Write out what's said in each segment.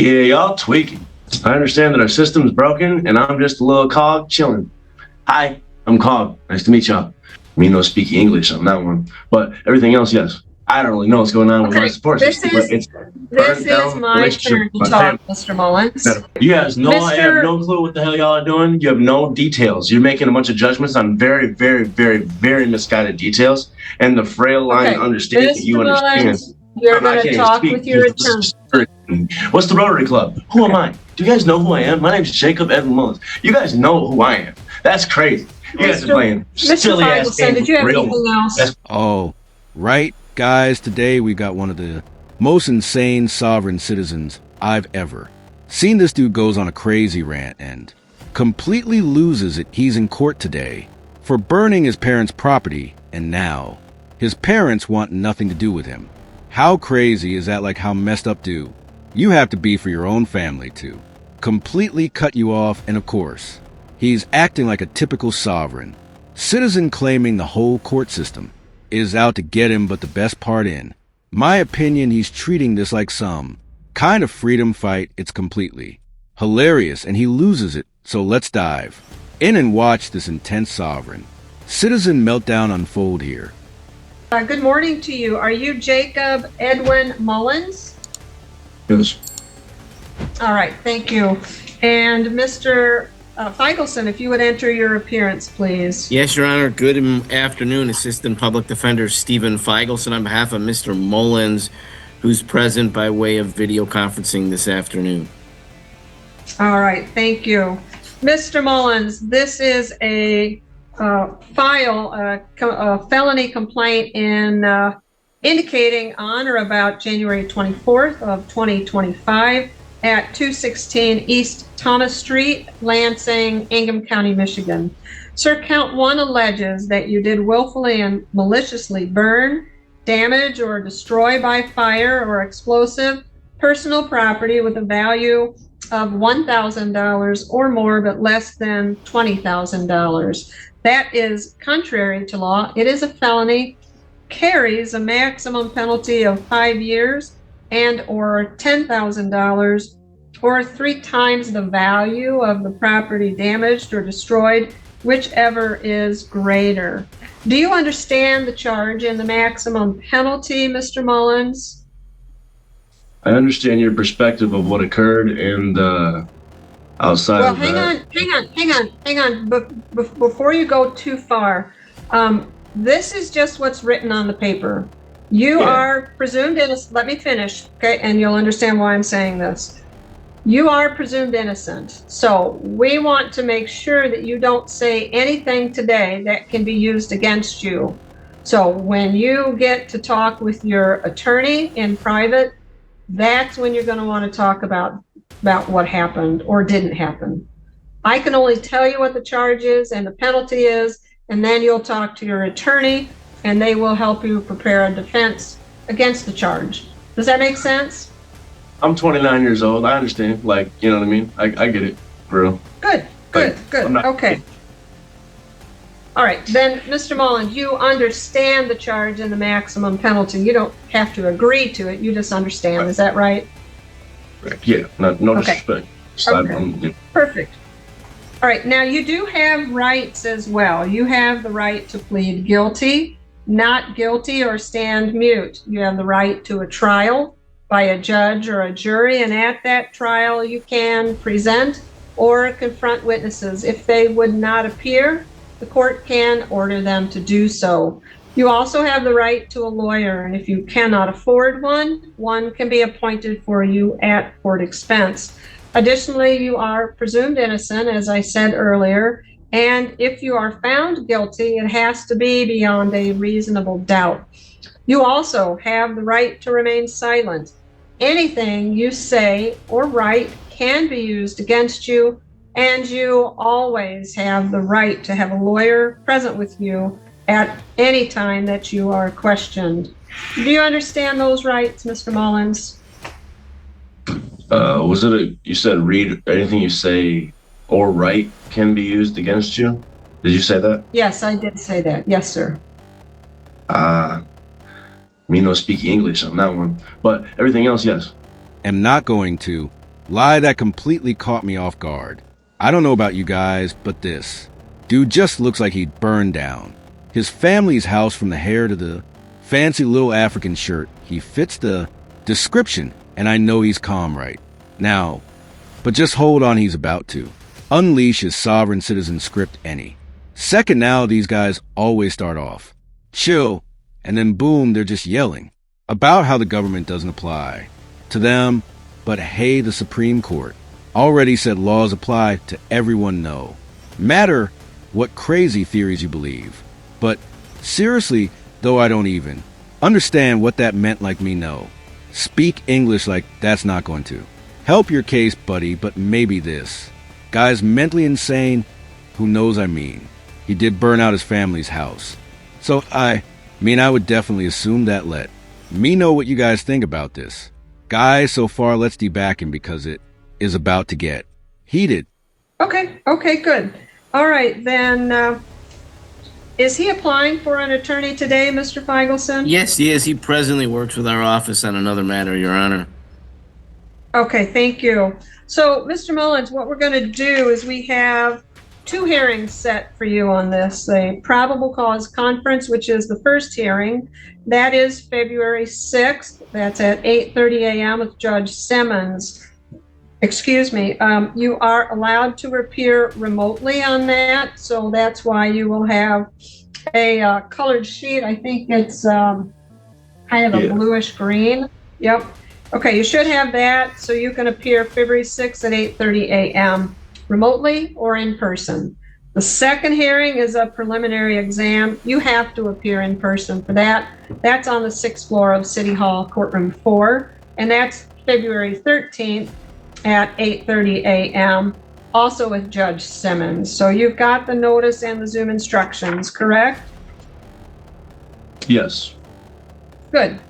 Yeah, y'all tweaking. I understand that our system's broken, and I'm just a little cog chilling. Hi, I'm Cog. Nice to meet y'all. Me no speak English on that one, but everything else, yes. I don't really know what's going on with my support system, but it's This is my turn to talk, Mr. Mullins. You guys know I have no clue what the hell y'all are doing. You have no details. You're making a bunch of judgments on very, very, very, very misguided details, and the frail line understanding that you understand. You're going to talk with your attorney. What's the Rotary Club? Who am I? Do you guys know who I am? My name's Jacob Edwin Mullins. You guys know who I am. That's crazy. You guys are playing silly ass games. Did you have anything else? Oh, right, guys. Today we got one of the most insane sovereign citizens I've ever seen. This dude goes on a crazy rant and completely loses it. He's in court today for burning his parents' property, and now his parents want nothing to do with him. How crazy is that? Like, how messed up do you have to be for your own family to completely cut you off? And of course, he's acting like a typical sovereign citizen, claiming the whole court system is out to get him. But the best part, in my opinion, he's treating this like some kind of freedom fight. It's completely hilarious, and he loses it. So let's dive in and watch this intense sovereign citizen meltdown unfold here. Good morning to you. Are you Jacob Edwin Mullins? Yes. All right, thank you. And Mr. Feigelson, if you would enter your appearance, please. Yes, Your Honor. Good afternoon. Assistant Public Defender Stephen Feigelson on behalf of Mr. Mullins, who's present by way of video conferencing this afternoon. All right, thank you. Mr. Mullins, this is a felony complaint indicating on or about January 24th of 2025 at 216 East Thomas Street, Lansing, Ingham County, Michigan. Sir, count 1 alleges that you did willfully and maliciously burn, damage, or destroy by fire or explosive personal property with a value of $1,000 or more, but less than $20,000. That is contrary to law. It is a felony, carries a maximum penalty of 5 years and or $10,000 or 3 times the value of the property damaged or destroyed, whichever is greater. Do you understand the charge and the maximum penalty, Mr. Mullins? I understand your perspective of what occurred and outside of that. Well, hang on. Before you go too far, this is just what's written on the paper. You are presumed innocent. Let me finish, okay? And you'll understand why I'm saying this. You are presumed innocent. So we want to make sure that you don't say anything today that can be used against you. So when you get to talk with your attorney in private, that's when you're going to want to talk about what happened or didn't happen. I can only tell you what the charge is and the penalty is, and then you'll talk to your attorney and they will help you prepare a defense against the charge. Does that make sense? I'm 29 years old. I understand. Like, you know what I mean? I get it, for real. Good. Okay. All right, then, Mr. Mullins, you understand the charge and the maximum penalty. You don't have to agree to it. You just understand. Right. Is that right? Right. Yeah. No disrespect. Okay. Perfect. All right. Now, you do have rights as well. You have the right to plead guilty, not guilty, or stand mute. You have the right to a trial by a judge or a jury, and at that trial, you can present or confront witnesses. If they would not appear, the court can order them to do so. You also have the right to a lawyer, and if you cannot afford one can be appointed for you at court expense. Additionally, you are presumed innocent, as I said earlier, and if you are found guilty, it has to be beyond a reasonable doubt. You also have the right to remain silent. Anything you say or write can be used against you, and you always have the right to have a lawyer present with you at any time that you are questioned. Do you understand those rights, Mr. Mullins? You said read anything you say or write can be used against you? Did you say that? Yes, I did say that. Yes, sir. Me no speak English on that one, but everything else, yes. Am not going to Lie that completely caught me off guard. I don't know about you guys, but this dude just looks like he'd burned down. His family's house, from the hair to the fancy little African shirt, he fits the description, and I know he's calm right now. But just hold on, he's about to unleash his sovereign citizen script any second now. These guys always start off chill, and then boom, they're just yelling about how the government doesn't apply to them. But hey, the Supreme Court already said laws apply to everyone, no matter what crazy theories you believe. But seriously, though, I don't even understand what that meant. Like me, no. Speak English like that's not going to help your case, buddy. But maybe this guy's mentally insane. Who knows? I mean, he did burn out his family's house. So I would definitely assume that. Let me know what you guys think about this. Guys, so far, let's deback him because it is about to get heated. Okay, good. All right, then, is he applying for an attorney today, Mr. Feigelson? Yes, he is. He presently works with our office on another matter, Your Honor. Okay, thank you. So, Mr. Mullins, what we're going to do is we have 2 hearings set for you on this. A probable cause conference, which is the first hearing. That is February 6th. That's at 8:30 a.m. with Judge Simmons. Excuse me. You are allowed to appear remotely on that, so that's why you will have a colored sheet. I think it's kind of a bluish green. Yep. Okay, you should have that, so you can appear February 6th at 8:30 a.m. remotely or in person. The second hearing is a preliminary exam. You have to appear in person for that. That's on the 6th floor of City Hall, Courtroom 4, and that's February 13th at 8:30 a.m., also with Judge Simmons. So you've got the notice and the Zoom instructions, correct? Yes. Good.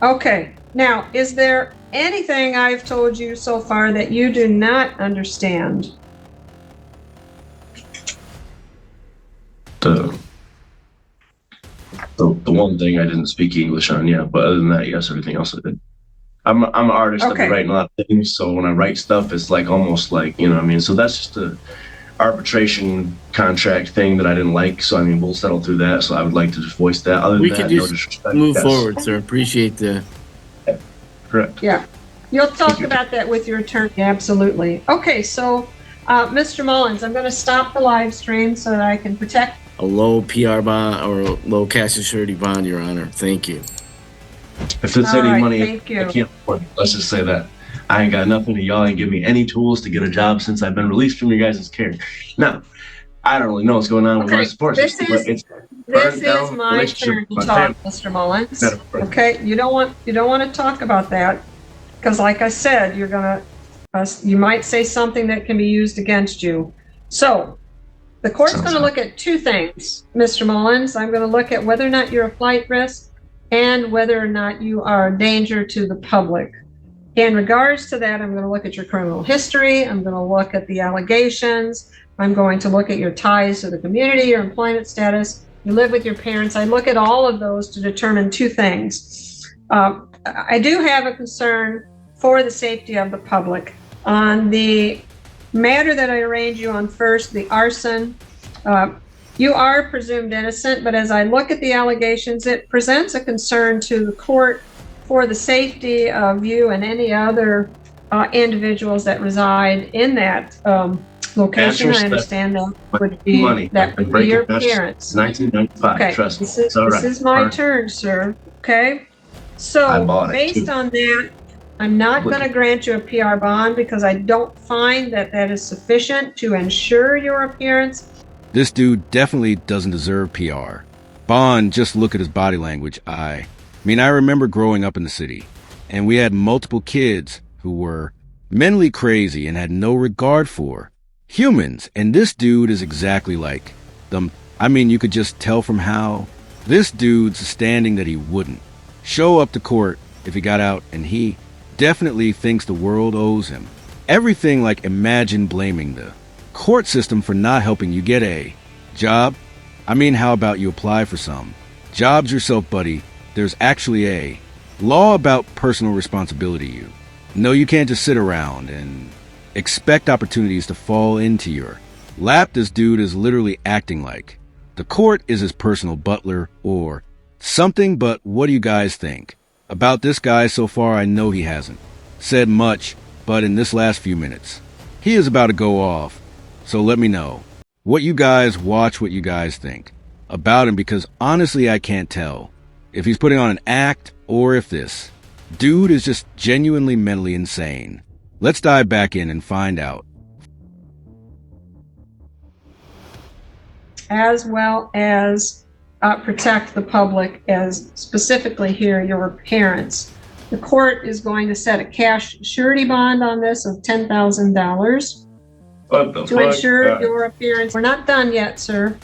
Okay. Now, is there anything I've told you so far that you do not understand? The one thing I didn't speak English on, yeah, but other than that, yes, everything else I did. I'm an artist. Okay. I've been writing a lot of things, so when I write stuff, it's like almost like, you know what I mean? So that's just a arbitration contract thing that I didn't like, so I mean, we'll settle through that, so I would like to just voice that. Other than We that, could no just disrespect. move Yes. forward, sir. Appreciate the... Correct. Yeah. You'll talk Thank you. about that with your attorney, absolutely. Okay, so Mr. Mullins, I'm going to stop the live stream so that I can protect. A low PR bond or a low cash and surety bond, Your Honor. Thank you. If it's All any right, money, thank you. I can't afford it. Let's just say that. I ain't got nothing, and y'all ain't give me any tools to get a job since I've been released from your guys' care. Now, I don't really know what's going on with my support This system, but is burned down my relationship turn with to my talk, family. Mr. Mullins. Metaphor. Okay, you don't want to talk about that because, like I said, you're gonna you might say something that can be used against you. So, the court's going to look at 2 things, Mr. Mullins. I'm going to look at whether or not you're a flight risk and whether or not you are a danger to the public. In regards to that, I'm going to look at your criminal history. I'm going to look at the allegations. I'm going to look at your ties to the community, your employment status. You live with your parents. I look at all of those to determine 2 things. I do have a concern for the safety of the public. On the matter that I arraigned you on first, the arson, you are presumed innocent, but as I look at the allegations, it presents a concern to the court for the safety of you and any other individuals that reside in that location. I understand that would be Money. that would be your parents. 1995. Okay, Trust me. this It's all right. is my turn, sir. Okay, I so bought it, based too. on that, I'm not going to grant you a PR bond because I don't find that is sufficient to ensure your appearance. This dude definitely doesn't deserve PR. Bond, just look at his body language. I remember growing up in the city, and we had multiple kids who were mentally crazy and had no regard for humans, and this dude is exactly like them. You could just tell from how this dude's standing that he wouldn't show up to court if he got out, and he definitely thinks the world owes him everything. Like, imagine blaming the court system for not helping you get a job. How about you apply for some jobs yourself, buddy? There's actually a law about personal responsibility. You No, you can't just sit around and expect opportunities to fall into your lap. This dude is literally acting like the court is his personal butler or something. But what do you guys think about this guy so far? I know he hasn't said much, but in this last few minutes, he is about to go off. So let me know what you guys think about him, because honestly, I can't tell if he's putting on an act or if this dude is just genuinely mentally insane. Let's dive back in and find out. As well as protect the public, as specifically here, your parents. The court is going to set a cash surety bond on this of $10,000 to ensure your appearance. We're not done yet, sir.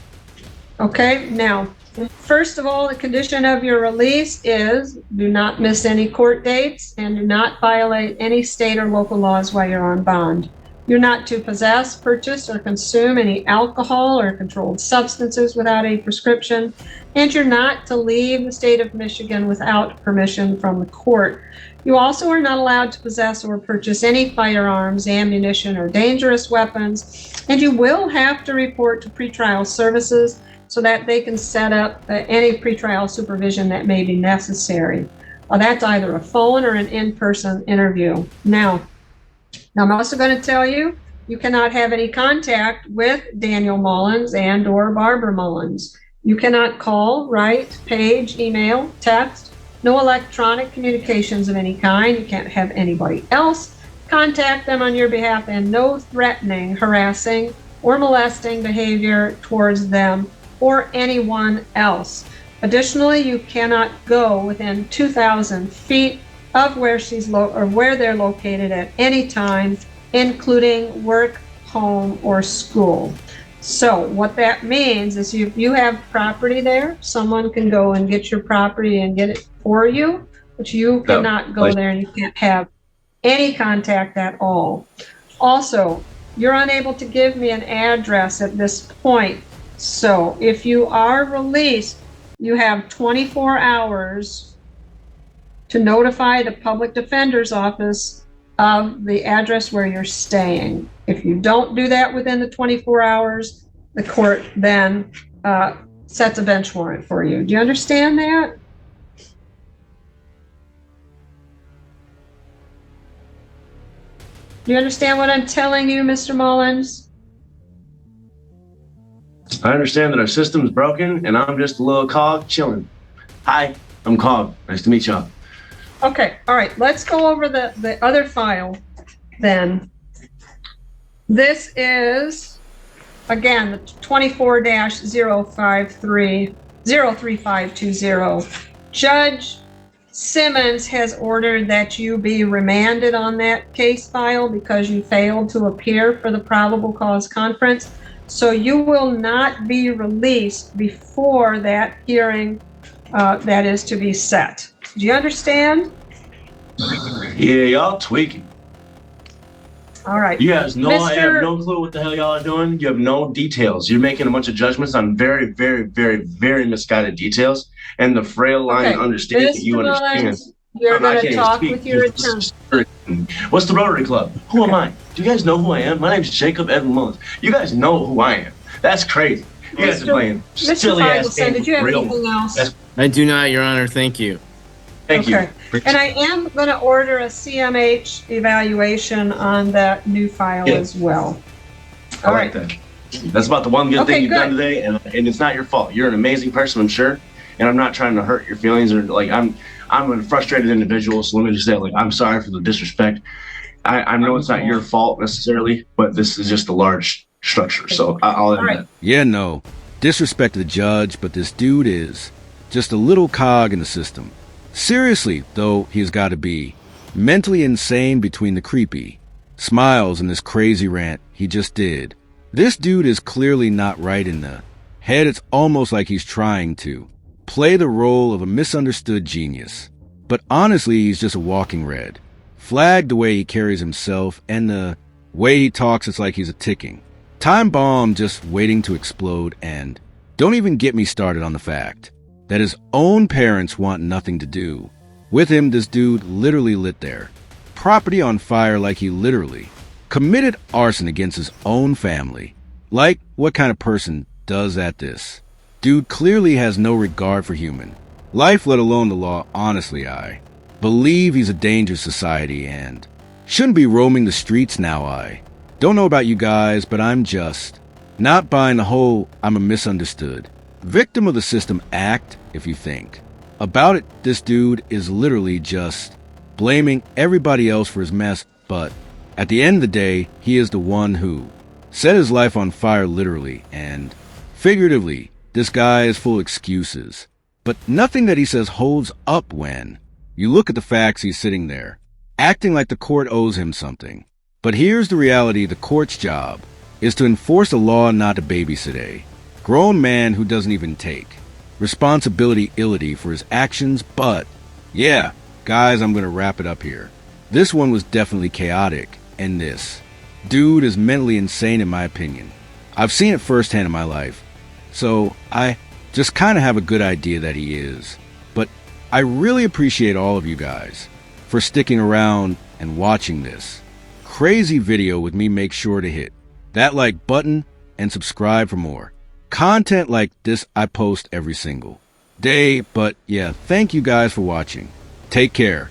Okay, now, first of all, the condition of your release is do not miss any court dates and do not violate any state or local laws while you're on bond. You're not to possess, purchase, or consume any alcohol or controlled substances without a prescription, and you're not to leave the state of Michigan without permission from the court. You also are not allowed to possess or purchase any firearms, ammunition, or dangerous weapons, and you will have to report to pretrial services so that they can set up any pretrial supervision that may be necessary. That's either a phone or an in-person interview. Now, I'm also going to tell you, you cannot have any contact with Daniel Mullins and or Barbara Mullins. You cannot call, write, page, email, text, no electronic communications of any kind. You can't have anybody else contact them on your behalf, and no threatening, harassing, or molesting behavior towards them or anyone else. Additionally, you cannot go within 2,000 feet of where where they're located at any time, including work, home, or school. So what that means is if you have property there, someone can go and get your property and get it for you, but you cannot go there and you can't have any contact at all. Also, you're unable to give me an address at this point. So if you are released, you have 24 hours to notify the public defender's office of the address where you're staying. If you don't do that within the 24 hours, the court then sets a bench warrant for you. Do you understand that? Do you understand what I'm telling you, Mr. Mullins? I understand that our system's broken and I'm just a little cog chilling. Hi, I'm Cog. Nice to meet y'all. Okay, all right, let's go over the other file then. This is, again, the 24-03520. Judge Simmons has ordered that you be remanded on that case file because you failed to appear for the probable cause conference. So you will not be released before that hearing that is to be set. Do you understand? Yeah, y'all tweaking. All right. You guys know I have no clue what the hell y'all are doing. You have no details. You're making a bunch of judgments on very, very, very, very misguided details. And the frail line understanding that you understand. You're going to talk with your attorney. What's the Rotary Club? Who am I? Do you guys know who I am? My name's Jacob Evan Mullins. You guys know who I am. That's crazy. You guys are playing silly ass games. Did you have anything else? I do not, Your Honor. Thank you. Thank you. And I am going to order a CMH evaluation on that new file as well. All right. That's about the one good thing you've done today, and it's not your fault. You're an amazing person, I'm sure, and I'm not trying to hurt your feelings or I'm a frustrated individual, so let me just say, I'm sorry for the disrespect. I know it's not your fault necessarily, but this is just a large structure, so I'll end that. Yeah, no disrespect to the judge, but this dude is just a little cog in the system. Seriously, though, he's got to be mentally insane between the creepy smiles and this crazy rant he just did. This dude is clearly not right in the head. It's almost like he's trying to play the role of a misunderstood genius. But honestly, he's just a walking red flag. The way he carries himself and the way he talks, it's like he's a ticking time bomb just waiting to explode. And don't even get me started on the fact that his own parents want nothing to do with him. This dude literally lit their property on fire like he literally committed arson against his own family. Like, what kind of person does this? Dude clearly has no regard for human life, let alone the law. Honestly, I believe he's a danger to society and shouldn't be roaming the streets now. I don't know about you guys, but I'm just not buying the whole I'm a misunderstood victim of the system act. If you think about it, this dude is literally just blaming everybody else for his mess, but at the end of the day, he is the one who set his life on fire literally and figuratively. This guy is full of excuses, but nothing that he says holds up when you look at the facts. He's sitting there acting like the court owes him something. But here's the reality: the court's job is to enforce the law, not to babysit a grown man who doesn't even take responsibility for his actions. But yeah, guys, I'm going to wrap it up here. This one was definitely chaotic, and this dude is mentally insane in my opinion. I've seen it firsthand in my life, so I just kind of have a good idea that he is. But I really appreciate all of you guys for sticking around and watching this crazy video with me. Make sure to hit that like button and subscribe for more content like this. I post every single day. But yeah, thank you guys for watching. Take care.